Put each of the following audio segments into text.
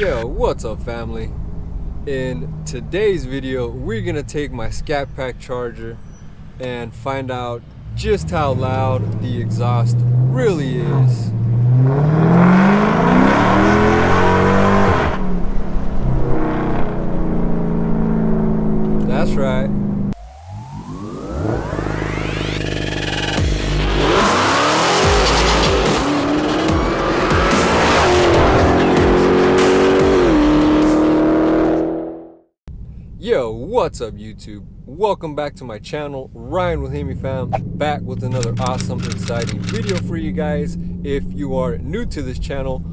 Yo, what's up family? In today's video, we're gonna take my Scat Pack charger and find out just how loud the exhaust really is. That's right. Yo, what's up YouTube? Welcome back to my channel, Ryan with Hemifam, back with another awesome, exciting video for you guys. If you are new to this channel,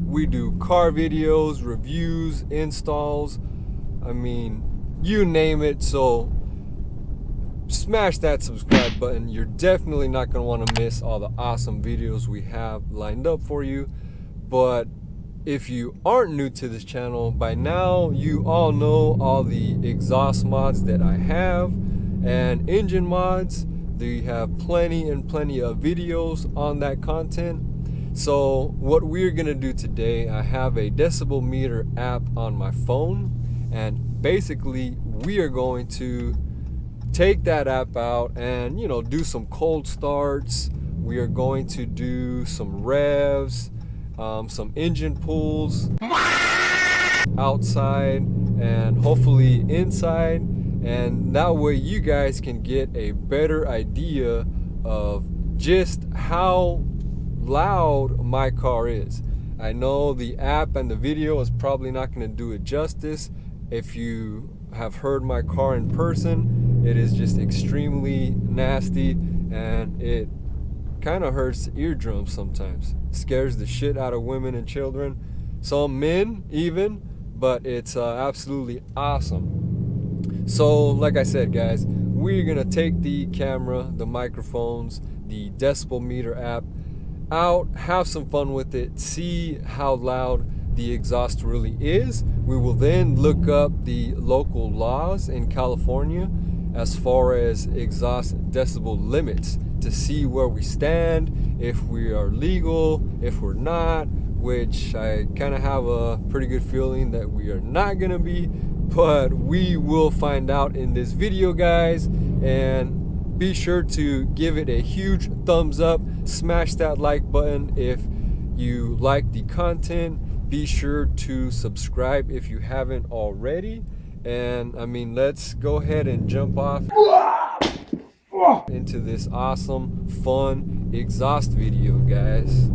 we do car videos, reviews, installs, I mean, you name it. So smash that subscribe button. You're definitely not going to want to miss all the awesome videos we have lined up for you. But if you aren't new to this channel, by now you all know all the exhaust mods that I have and engine mods. They have plenty and plenty of videos on that content. So what we're gonna do today, I have a decibel meter app on my phone, and basically we are going to take that app out and do some cold starts. We are going to do some revs, some engine pulls outside and hopefully inside, and that way you guys can get a better idea of just how loud my car is. I know the app and the video is probably not going to do it justice. If you have heard my car in person, it is just extremely nasty, and it kind of hurts the eardrums sometimes. Scares the shit out of women and children, some men even, but it's absolutely awesome. So like I said guys, we're gonna take the camera, the microphones, the decibel meter app out, have some fun with it, see how loud the exhaust really is. We will then look up the local laws in California as far as exhaust decibel limits to see where we stand, if we are legal, if we're not, which I kind of have a pretty good feeling that we are not gonna be, but we will find out in this video guys. And be sure to give it a huge thumbs up, smash that like button if you like the content, be sure to subscribe if you haven't already. And I mean, let's go ahead and jump off into this awesome, fun exhaust video, guys.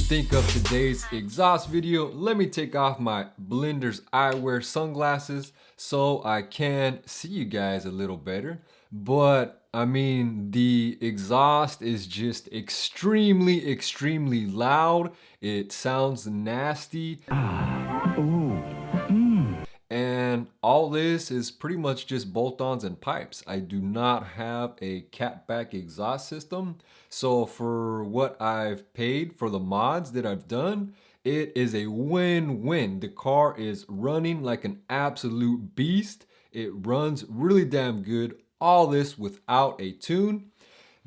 think of today's exhaust video, let me take off my blender's eyewear sunglasses so I can see you guys a little better. But I mean, the exhaust is just extremely loud. It sounds nasty. And all this is pretty much just bolt-ons and pipes. I do not have a catback exhaust system. So for what I've paid for the mods that I've done, it is a win-win. The car is running like an absolute beast. It runs really damn good. All this without a tune.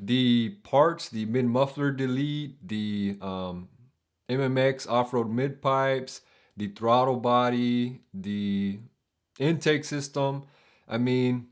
The parts, the mid-muffler delete, the MMX off-road mid-pipes, the throttle body, the intake system. I mean,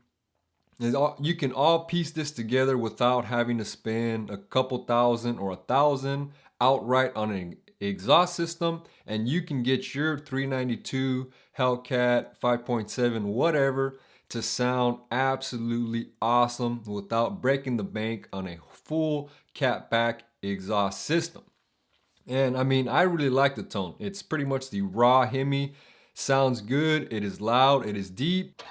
you can all piece this together without having to spend a couple thousand or $1,000 outright on an exhaust system, and you can get your 392 Hellcat 5.7 whatever to sound absolutely awesome without breaking the bank on a full catback exhaust system. And I mean, I really like the tone. It's pretty much the raw Hemi. Sounds good, it is loud, it is deep.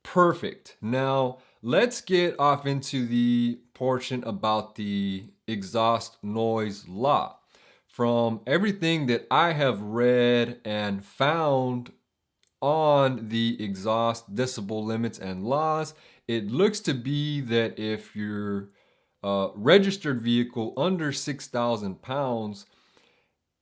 Perfect. Now, let's get off into the portion about the exhaust noise law. From everything that I have read and found on the exhaust decibel limits and laws, it looks to be that if your registered vehicle under 6,000 pounds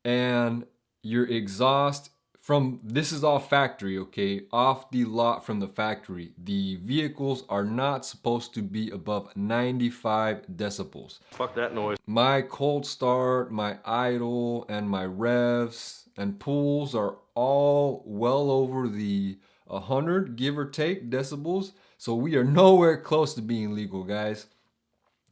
and your exhaust from, this is all factory, okay, off the lot from the factory, the vehicles are not supposed to be above 95 decibels. Fuck that noise. My cold start, my idle, and my revs and pulls are all well over the 100, give or take, decibels. So we are nowhere close to being legal, guys.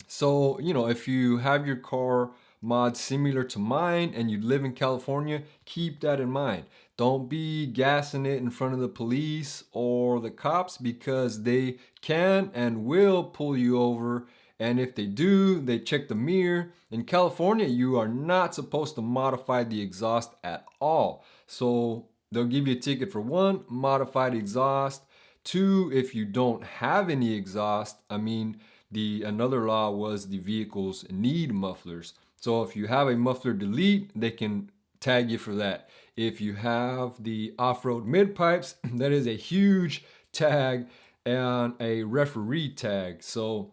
So, you know, if you have your car mod similar to mine and you live in California, keep that in mind. Don't be gassing it in front of the police or the cops, because they can and will pull you over. And if they do, they check the mirror. In California, you are not supposed to modify the exhaust at all. So they'll give you a ticket for one, modified exhaust. Two, if you don't have any exhaust, I mean, another law was the vehicles need mufflers. So if you have a muffler delete, they can tag you for that. If you have the off-road mid pipes, that is a huge tag and a referee tag. So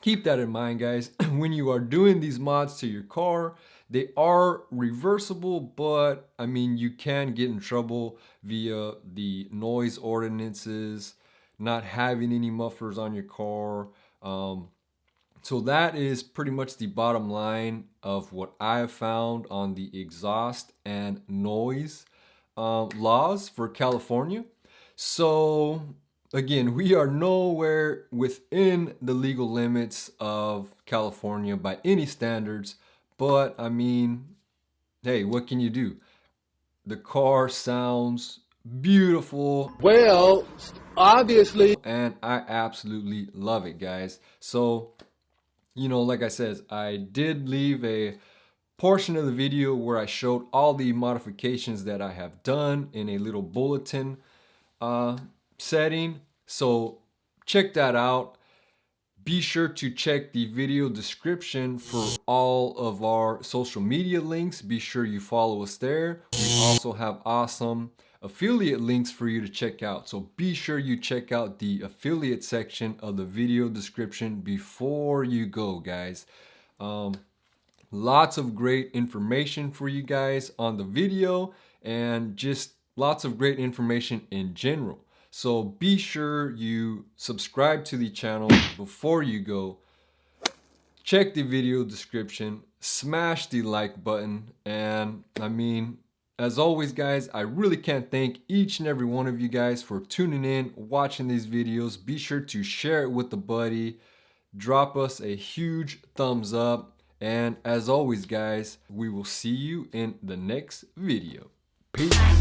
keep that in mind, guys. When you are doing these mods to your car, they are reversible, but I mean, you can get in trouble via the noise ordinances, not having any mufflers on your car. So that is pretty much the bottom line of what I have found on the exhaust and noise laws for California. So again, we are nowhere within the legal limits of California by any standards, but I mean, hey, what can you do? The car sounds beautiful. Well, obviously. And I absolutely love it, guys. So, you know, like I said, I did leave a portion of the video where I showed all the modifications that I have done in a little bulletin setting. So check that out. Be sure to check the video description for all of our social media links. Be sure you follow us there. We also have awesome affiliate links for you to check out. So be sure you check out the affiliate section of the video description before you go, guys. Lots of great information for you guys on the video, and just lots of great information in general. So be sure you subscribe to the channel before you go. Check the video description, smash the like button, and I mean, as always, guys, I really can't thank each and every one of you guys for tuning in, watching these videos. Be sure to share it with a buddy. drop us a huge thumbs up. And as always, guys, we will see you in the next video. Peace.